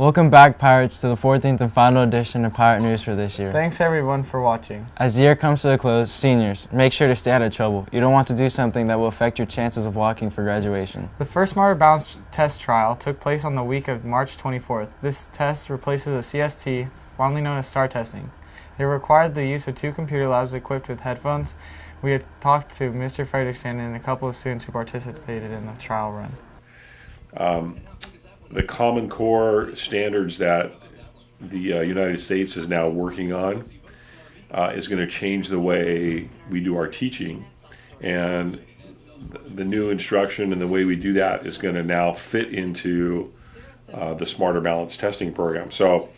Welcome back, Pirates, to the 14th and final edition of Pirate News for this year. Thanks everyone for watching. As the year comes to a close, seniors, make sure to stay out of trouble. You don't want to do something that will affect your chances of walking for graduation. The first Smarter Balance test trial took place on the week of March 24th. This test replaces a CST, fondly known as STAR testing. It required the use of 2 computer labs equipped with headphones. We had talked to Mr. Frederickson and a couple of students who participated in the trial run. The Common Core standards that the United States is now working on is going to change the way we do our teaching, and the new instruction and the way we do that is going to now fit into the Smarter Balance testing program. So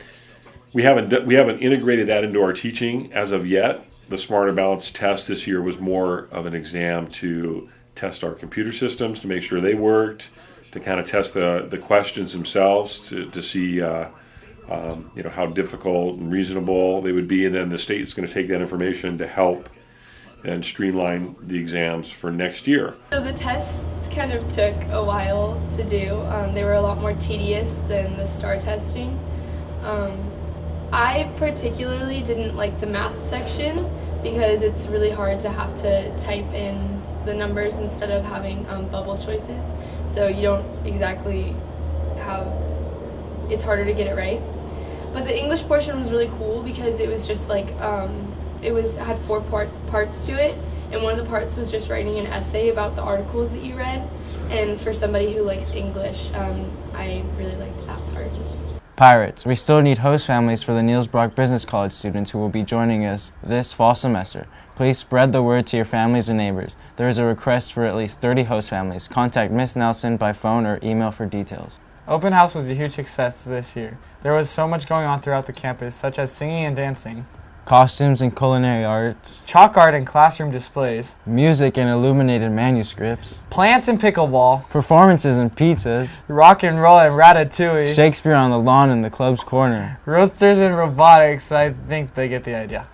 we haven't integrated that into our teaching as of yet. The Smarter Balance test this year was more of an exam to test our computer systems to make sure they worked, to kind of test the questions themselves to see how difficult and reasonable they would be, and then the state is going to take that information to help and streamline the exams for next year. So the tests kind of took a while to do. They were a lot more tedious than the STAR testing. I particularly didn't like the math section because it's really hard to have to type in the numbers instead of having bubble choices. So you don't exactly have, it's harder to get it right. But the English portion was really cool because it was just like, had 4 parts to it, and one of the parts was just writing an essay about the articles that you read. And for somebody who likes English, I really liked that part. Pirates, we still need host families for the Niels Brock Business College students who will be joining us this fall semester. Please spread the word to your families and neighbors. There is a request for at least 30 host families. Contact Miss Nelson by phone or email for details. Open house was a huge success this year. There was so much going on throughout the campus, such as singing and dancing, costumes and culinary arts, chalk art and classroom displays, music and illuminated manuscripts, plants and pickleball, performances and pizzas, rock and roll and ratatouille, Shakespeare on the lawn in the club's corner, roasters and robotics. I think they get the idea.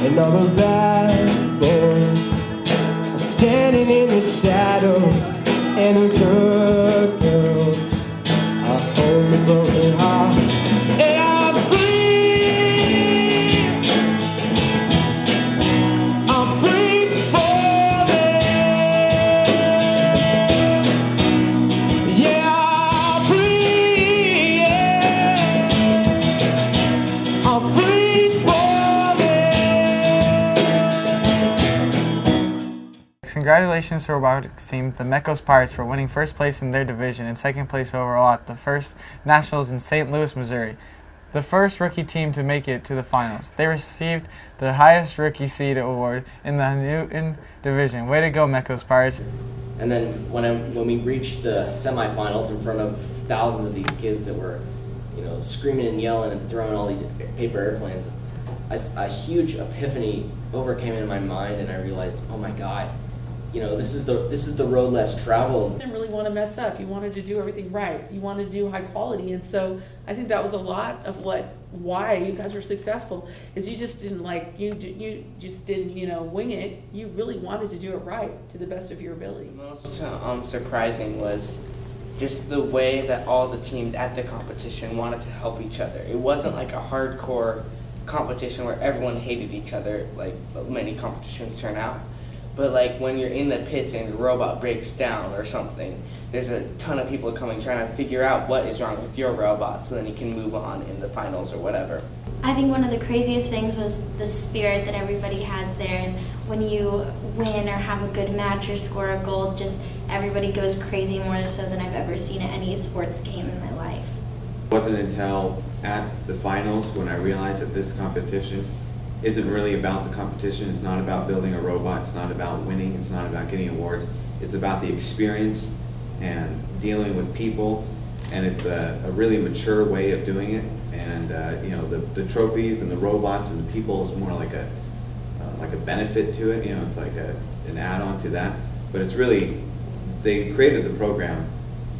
And all the bad boys are standing in the shadows, and the good girls are holding broken hearts. And I'm free falling. Yeah, I'm free, yeah. I'm free falling. Congratulations to the Robotics team, the Mecos Pirates, for winning first place in their division and second place overall at the first Nationals in St. Louis, Missouri. The first rookie team to make it to the finals. They received the highest rookie seed award in the Newton division. Way to go, Mecos Pirates. And then when we reached the semifinals in front of thousands of these kids that were, screaming and yelling and throwing all these paper airplanes, a huge epiphany overcame in my mind, and I realized, oh my God, this is the road less traveled. You didn't really want to mess up. You wanted to do everything right. You wanted to do high quality, and so I think that was a lot of why you guys were successful. Is you just didn't you just didn't wing it. You really wanted to do it right to the best of your ability. Most surprising was just the way that all the teams at the competition wanted to help each other. It wasn't like a hardcore competition where everyone hated each other, like many competitions turn out. But like when you're in the pits and your robot breaks down or something, there's a ton of people coming trying to figure out what is wrong with your robot so then you can move on in the finals or whatever. I think one of the craziest things was the spirit that everybody has there, and when you win or have a good match or score a goal, just everybody goes crazy, more so than I've ever seen at any sports game in my life. It wasn't until at the finals when I realized that this competition isn't really about the competition. It's not about building a robot. It's not about winning. It's not about getting awards. It's about the experience and dealing with people, and it's a really mature way of doing it. And you know, the trophies and the robots and the people is more like a benefit to it. You know, it's like an add-on to that. But it's really, they created the program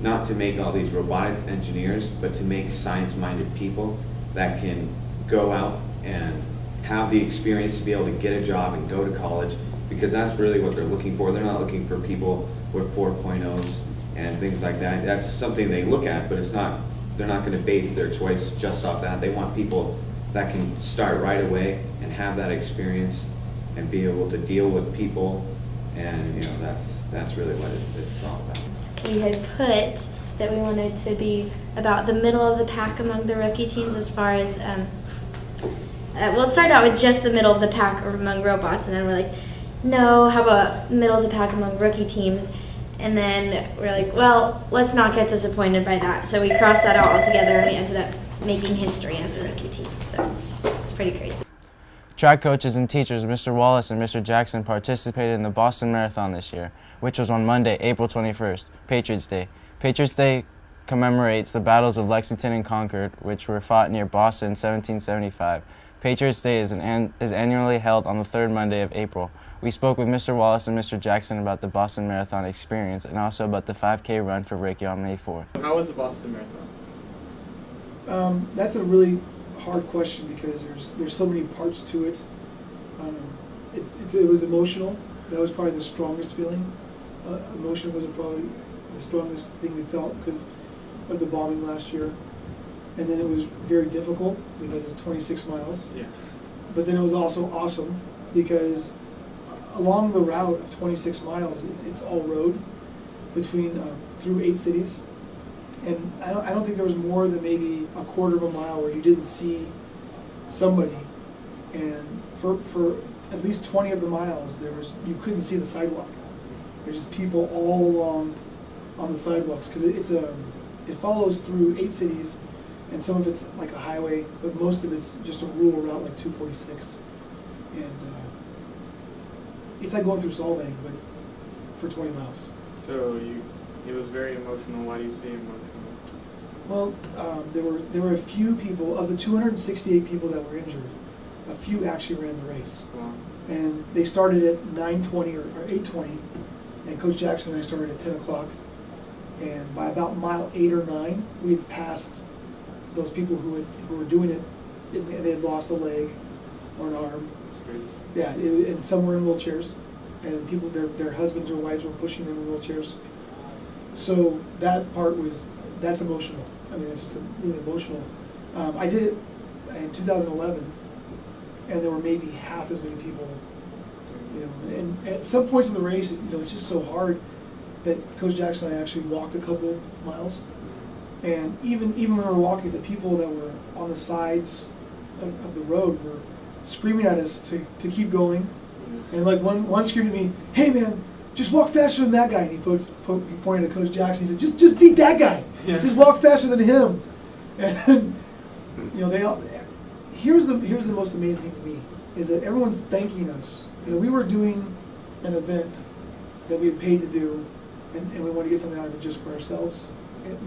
not to make all these robotics engineers, but to make science-minded people that can go out and have the experience to be able to get a job and go to college, because that's really what they're looking for. They're not looking for people with 4.0s and things like that. That's something they look at, but it's not, they're not going to base their choice just off that. They want people that can start right away and have that experience and be able to deal with people, and you know, that's really what it's all about. We had put that we wanted to be about the middle of the pack among the rookie teams as far as, well, it started out with just the middle of the pack among robots, and then we're like, no, how about middle of the pack among rookie teams? And then we're like, well, let's not get disappointed by that. So we crossed that out altogether, and we ended up making history as a rookie team. So it's pretty crazy. Track coaches and teachers Mr. Wallace and Mr. Jackson participated in the Boston Marathon this year, which was on Monday, April 21st, Patriots Day. Patriots Day commemorates the battles of Lexington and Concord, which were fought near Boston in 1775. Patriots Day is annually held on the third Monday of April. We spoke with Mr. Wallace and Mr. Jackson about the Boston Marathon experience and also about the 5K run for Reiki on May 4th. How was the Boston Marathon? That's a really hard question because there's so many parts to it. It was emotional. That was probably the strongest feeling. Emotion was probably the strongest thing we felt because of the bombing last year. And then it was very difficult because it's 26 miles. Yeah. But then it was also awesome because along the route of 26 miles, it's all road between through 8 cities. And I don't think there was more than maybe a quarter of a mile where you didn't see somebody. And for at least 20 of the miles, you couldn't see the sidewalk. There's just people all along on the sidewalks because it follows through 8 cities, and some of it's like a highway, but most of it's just a rural route like 246. And it's like going through Solvang, but for 20 miles. So it was very emotional. Why do you say emotional? Well, there were a few people, of the 268 people that were injured, a few actually ran the race. Wow. And they started at 9:20 or 8:20, and Coach Jackson and I started at 10 o'clock. And by about mile 8 or 9, we had passed those people who were doing it, and they had lost a leg or an arm. That's great. Yeah, and some were in wheelchairs, and people, their husbands or wives were pushing them in wheelchairs. So that part that's emotional. I mean, it's just really emotional. I did it in 2011, and there were maybe half as many people. You know, and at some points in the race, you know, it's just so hard that Coach Jackson and I actually walked a couple miles. And even when we were walking, the people that were on the sides of the road were screaming at us to keep going. And like one screamed at me, "Hey man, just walk faster than that guy." And he pointed to Coach Jackson. He said, "Just beat that guy. Yeah. Just walk faster than him." And you know, here's the most amazing thing to me is that everyone's thanking us. You know, we were doing an event that we had paid to do, and we want to get something out of it just for ourselves.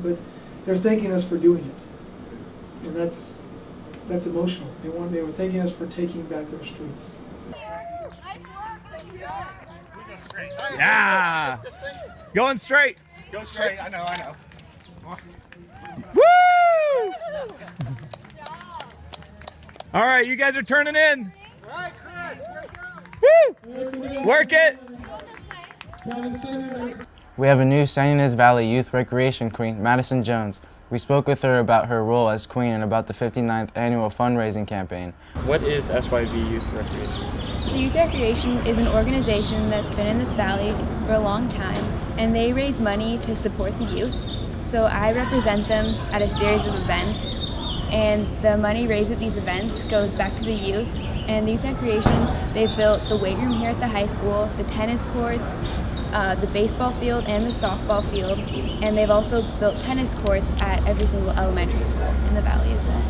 But they're thanking us for doing it, and that's emotional. They were thanking us for taking back their streets. Nice work. Let's go. Straight. Yeah. Going straight. Go straight. I know. Woo! All right, you guys are turning in. All right, Chris. Here we go. Woo! Work it. We have a new San Ynez Valley Youth Recreation Queen, Madison Jones. We spoke with her about her role as queen and about the 59th annual fundraising campaign. What is SYV Youth Recreation? The Youth Recreation is an organization that's been in this valley for a long time, and they raise money to support the youth. So I represent them at a series of events, and the money raised at these events goes back to the youth. And the Youth Recreation, they've built the weight room here at the high school, the tennis courts, the baseball field, and the softball field. And they've also built tennis courts at every single elementary school in the valley as well.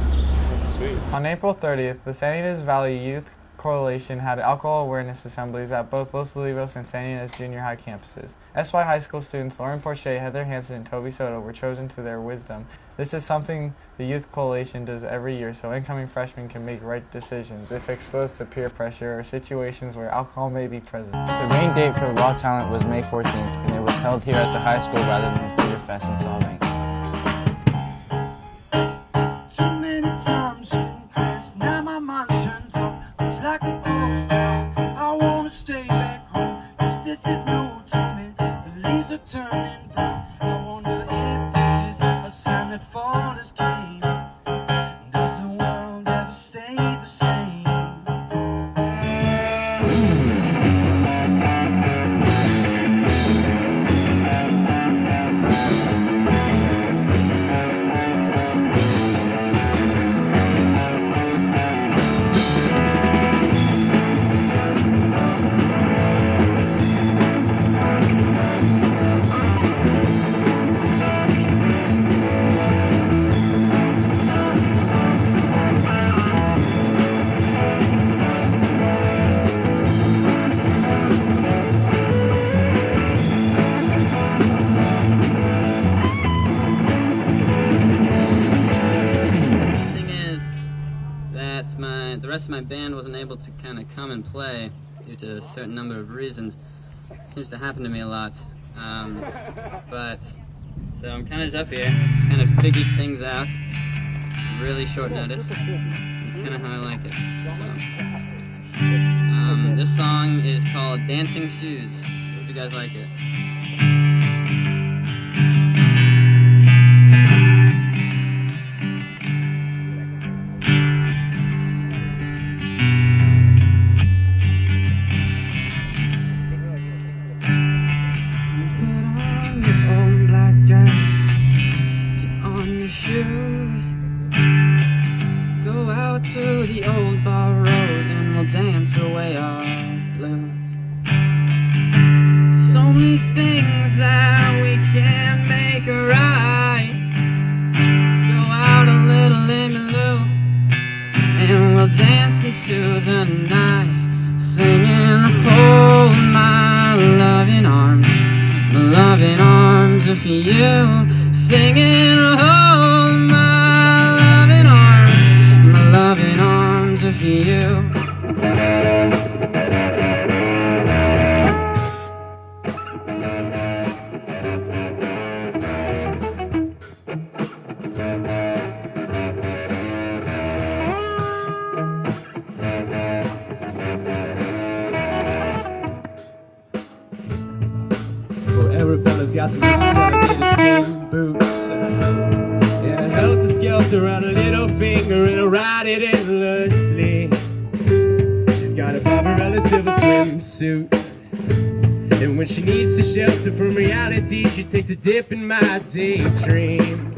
That's sweet. On April 30th, the San Ynez Valley Youth Coalition had alcohol awareness assemblies at both Los Olivos and San Ynez Junior High campuses. SY High School students Lauren Porche, Heather Hansen, and Toby Soto were chosen to their wisdom. This is something the Youth Coalition does every year so incoming freshmen can make right decisions if exposed to peer pressure or situations where alcohol may be present. The main date for Raw Talent was May 14th, and it was held here at the high school rather than Theater Fest in Solvang. Too many times in Paris, now my mind's turned off. Looks like a ghost town. I wanna stay back home, 'cause this is new to me. The leaves are turning brown. I wonder if this is a sign that fall is came. Does the world ever stay the same? The rest of my band wasn't able to kind of come and play due to a certain number of reasons. It seems to happen to me a lot. But so I'm kind of just up here, kind of figured things out. Really short notice. It's kind of how I like it. So, this song is called Dancing Shoes. Hope you guys like it. To the old bar road and we'll dance away our blues. So many things that we can make right. Go out a little Lou and we'll dance into the night, singing hold my loving arms of you, singing hold my loving arms of you. Well, Arabella's got some alligator skin boots and a helter-skelter on a little finger and a ride it endlessly. She's got a Barbarella silver swimsuit, and when she needs to shelter from reality, she takes a dip in my daydream.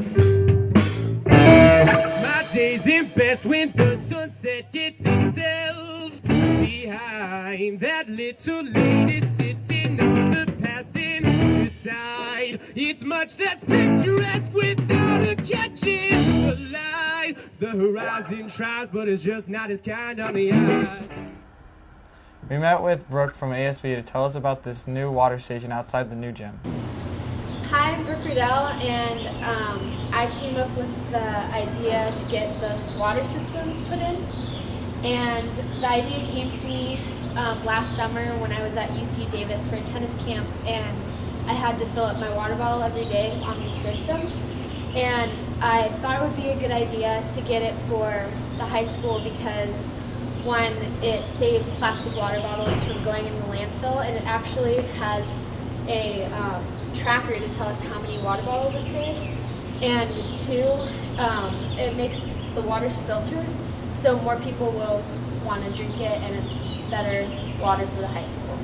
My days in best when the sunset gets itself behind that little lady sitting on the passenger side. It's much less picturesque without her catching the light. The horizon tries, but it's just not as kind on the eye. We met with Brooke from ASB to tell us about this new water station outside the new gym. Hi, I'm Brooke Riddell, and I came up with the idea to get this water system put in. And the idea came to me last summer when I was at UC Davis for a tennis camp, and I had to fill up my water bottle every day on these systems. And I thought it would be a good idea to get it for the high school because, one, it saves plastic water bottles from going in the landfill, and it actually has a tracker to tell us how many water bottles it saves. and 2, it makes the water's filtered, so more people will want to drink it, and it's better water for the high school.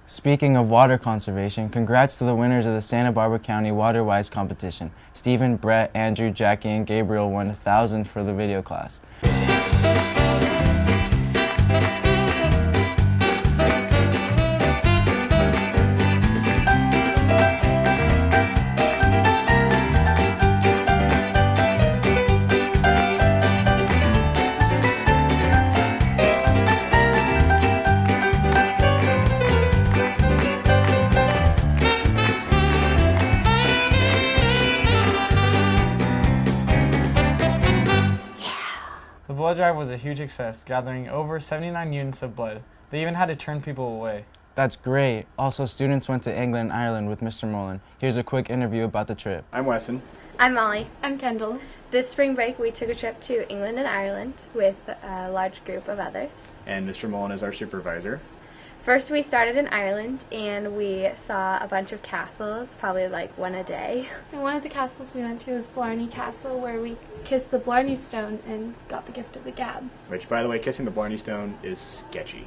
Speaking of water conservation, congrats to the winners of the Santa Barbara County WaterWise competition. Stephen, Brett, Andrew, Jackie, and Gabriel won 1,000 for the video class. The blood drive was a huge success, gathering over 79 units of blood. They even had to turn people away. That's great. Also, students went to England and Ireland with Mr. Mullen. Here's a quick interview about the trip. I'm Wesson. I'm Molly. I'm Kendall. This spring break, we took a trip to England and Ireland with a large group of others. And Mr. Mullen is our supervisor. First, we started in Ireland, and we saw a bunch of castles, probably like one a day. And one of the castles we went to was Blarney Castle, where we kissed the Blarney Stone and got the gift of the gab. Which, by the way, kissing the Blarney Stone is sketchy.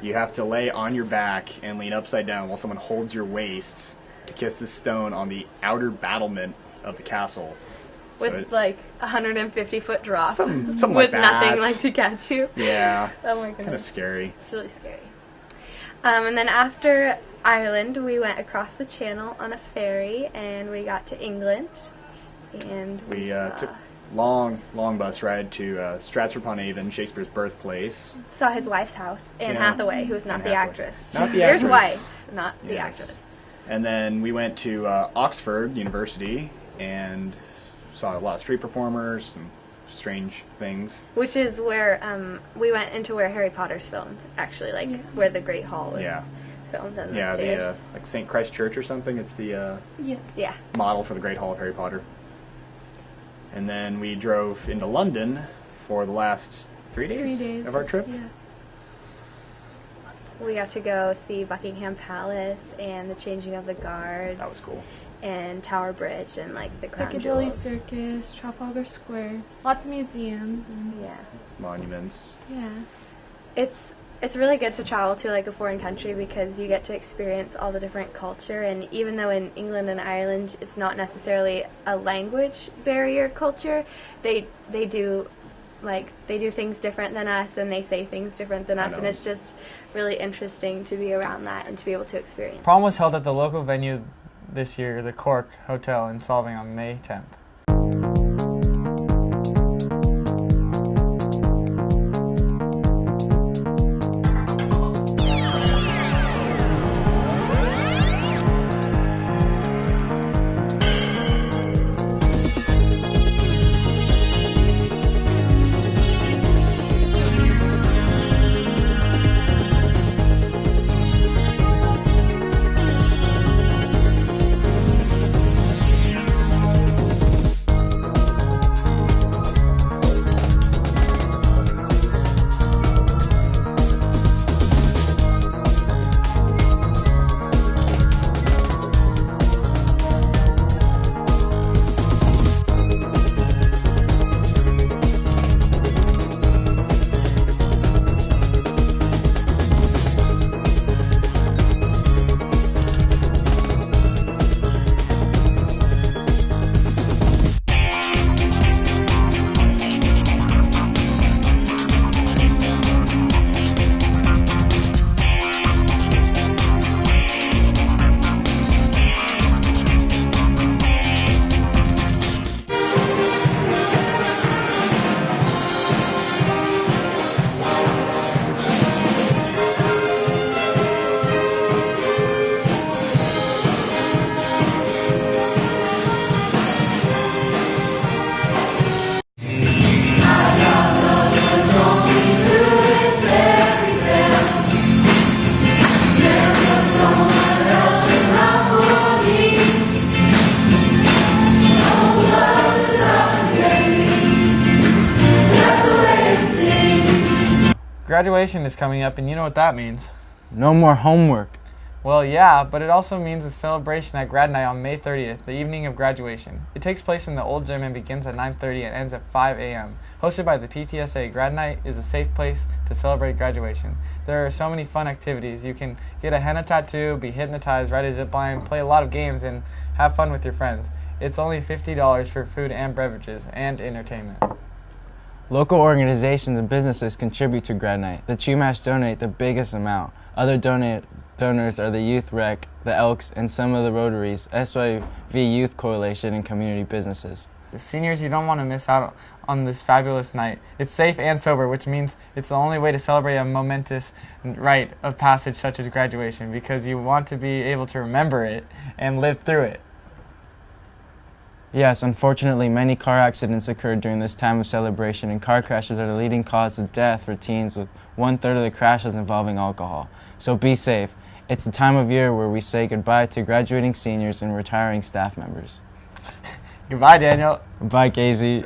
You have to lay on your back and lean upside down while someone holds your waist to kiss the stone on the outer battlement of the castle. With like 150-foot drop. Something with like that. nothing like to catch you. Yeah. Oh my goodness. Kind of scary. It's really scary. And then after Ireland, we went across the channel on a ferry, and we got to England. And We took long bus ride to Stratford-upon-Avon, Shakespeare's birthplace. saw his wife's house, Anne Yeah. Hathaway, who was not Anne the Hathaway. actress. Not the Shakespeare's actress. wife, not the Yes. actress. And then we went to Oxford University and saw a lot of street performers and strange things. Which is where we went into where Harry Potter's filmed, actually, like where the Great Hall was filmed on the stairs. The like St. Christ Church or something. It's the Yeah. model for the Great Hall of Harry Potter. And then we drove into London for the last 3 days, of our trip. Yeah. We got to go see Buckingham Palace and the changing of the guards. That was cool. And Tower Bridge and like the crown Piccadilly jewels. Circus, Trafalgar Square, lots of museums, and Monuments. yeah. It's really good to travel to like a foreign country because you get to experience all the different culture, and even though in England and Ireland it's not necessarily a language barrier culture, they do things different than us, and they say things different than us, and it's just really interesting to be around that and to be able to experience. Prom was held at the local venue this year, the Cork Hotel in Solving, on May 10th. Graduation is coming up, and you know what that means. No more homework. Well, yeah, but it also means a celebration at Grad Night on May 30th, the evening of graduation. It takes place in the old gym and begins at 9:30 and ends at 5 a.m. Hosted by the PTSA, Grad Night is a safe place to celebrate graduation. There are so many fun activities. You can get a henna tattoo, be hypnotized, ride a zip line, play a lot of games, and have fun with your friends. It's only $50 for food and beverages and entertainment. Local organizations and businesses contribute to Grad Night. The Chumash donate the biggest amount. Other donors are the Youth Rec, the Elks, and some of the Rotaries, SYV Youth Coalition, and community businesses. Seniors, you don't want to miss out on this fabulous night. It's safe and sober, which means it's the only way to celebrate a momentous rite of passage such as graduation, because you want to be able to remember it and live through it. Yes, unfortunately, many car accidents occurred during this time of celebration, and car crashes are the leading cause of death for teens, with 1/3 of the crashes involving alcohol. So be safe. It's the time of year where we say goodbye to graduating seniors and retiring staff members. Goodbye, Daniel. Bye, Casey.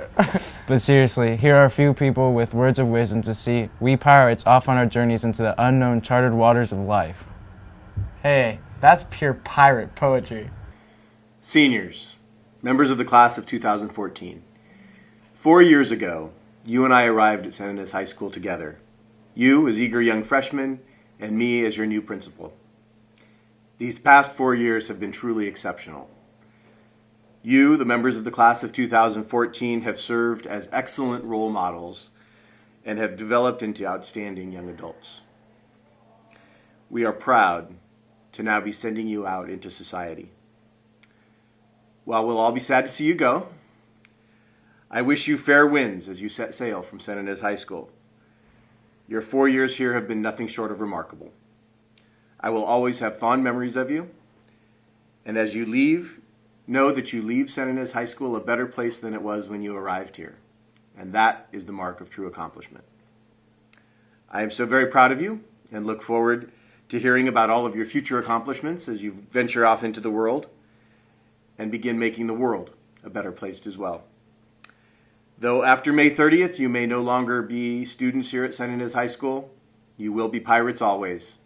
But seriously, here are a few people with words of wisdom to see we pirates off on our journeys into the unknown charted waters of life. Hey, that's pure pirate poetry. Seniors, members of the class of 2014. 4 years ago, you and I arrived at San Ynez High School together. You as eager young freshmen, and me as your new principal. These past 4 years have been truly exceptional. You, the members of the class of 2014, have served as excellent role models and have developed into outstanding young adults. We are proud to now be sending you out into society. While we'll all be sad to see you go, I wish you fair winds as you set sail from San Ynez High School. Your 4 years here have been nothing short of remarkable. I will always have fond memories of you, and as you leave, know that you leave San Ynez High School a better place than it was when you arrived here, and that is the mark of true accomplishment. I am so very proud of you and look forward to hearing about all of your future accomplishments as you venture off into the world and begin making the world a better place as well. Though after May 30th, you may no longer be students here at San Ynez High School, you will be pirates always.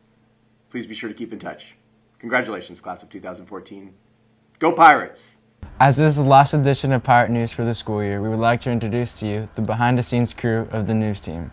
Please be sure to keep in touch. Congratulations, class of 2014. Go Pirates! As this is the last edition of Pirate News for the school year, we would like to introduce to you the behind-the-scenes crew of the news team.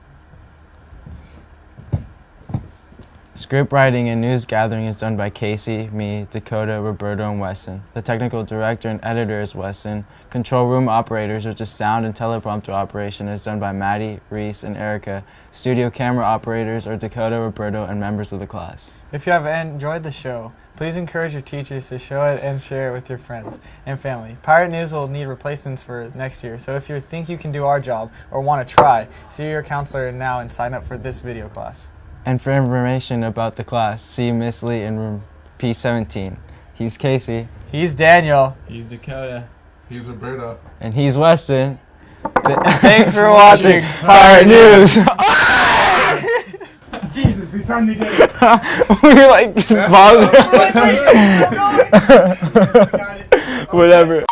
Script writing and news gathering is done by Casey, me, Dakota, Roberto, and Weston. The technical director and editor is Weston. Control room operators, which is sound and teleprompter operation, is done by Maddie, Reese, and Erica. Studio camera operators are Dakota, Roberto, and members of the class. If you have enjoyed the show, please encourage your teachers to show it and share it with your friends and family. Pirate News will need replacements for next year, so if you think you can do our job or want to try, see your counselor now and sign up for this video class. And for information about the class, see Miss Lee in room P17. He's Casey. He's Daniel. He's Dakota. He's Roberto. And he's Weston. Thanks for watching Pirate News. Jesus, we finally did it. We like just pause. Whatever.